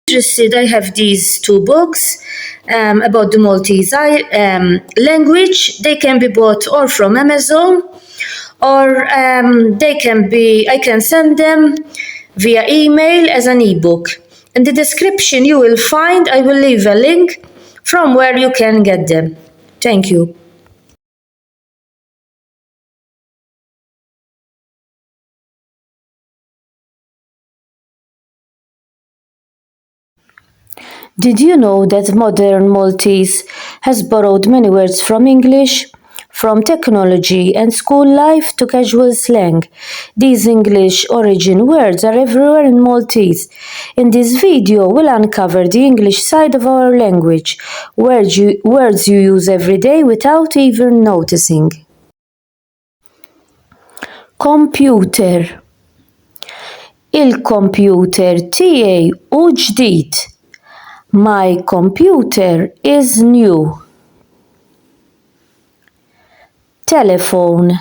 interested, I have these two books about the Maltese language. They can be bought or from Amazon, or I can send them via email as an ebook. In the description you will find, I will leave a link from where you can get them. Thank you. Did you know that modern Maltese has borrowed many words from English? From technology and school life to casual slang, these English origin words are everywhere in Maltese. In this video, we'll uncover the English side of our language, words you use every day without even noticing. Computer. Il-computer tiegħi hu ġdid. My computer is new. Telephone.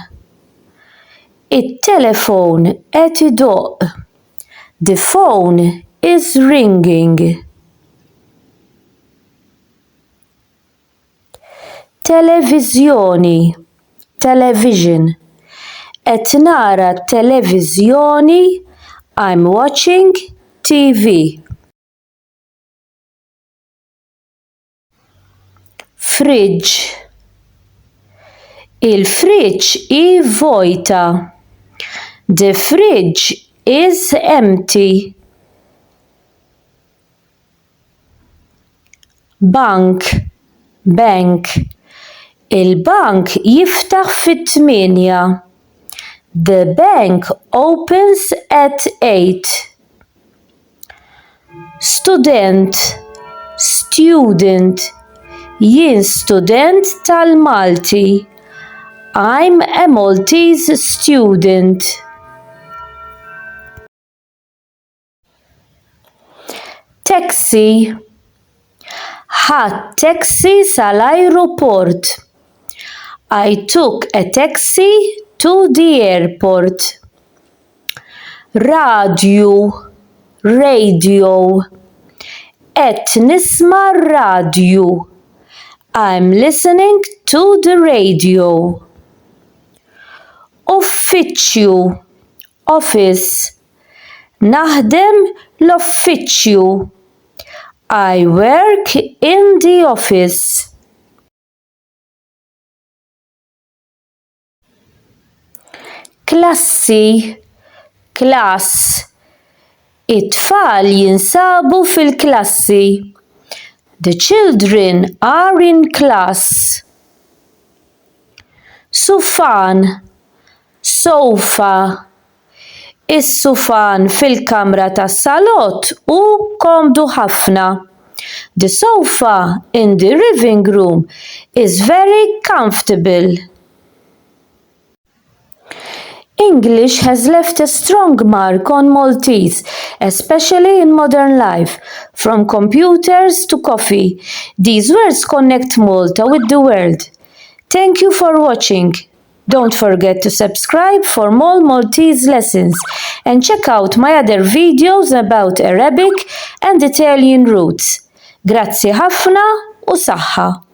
It-telephone qed idoqq. The phone is ringing. Televiżjoni. Television. Qed nara t-televiżjoni. I'm watching TV. Fridge. Il-fridge hi vojta. The fridge is empty. Bank. Bank. Il-bank jiftaħ fit-8. The bank opens at 8. Student. Student. Jien student tal-Malti. I'm a Maltese student. Taxi. Ħadd taxi sal-ajruport. I took a taxi to the airport. Radio. Radio. Qed nisma' r-radju. I'm listening to the radio. Uffiċċju. Office. Naħdem l-uffiċċju. I work in the office. Klassi. Class. It-tfal jinsabu fil-klassi. The children are in class. Sufan. Sofa. Is-sufan fil-kamra tas-salott hu komdu ħafna. The sofa in the living room is very comfortable. English has left a strong mark on Maltese, especially in modern life. From computers to coffee, these words connect Malta with the world. Thank you for watching. Don't forget to subscribe for more Maltese lessons and check out my other videos about Arabic and Italian roots. Grazzi ħafna u saħħa!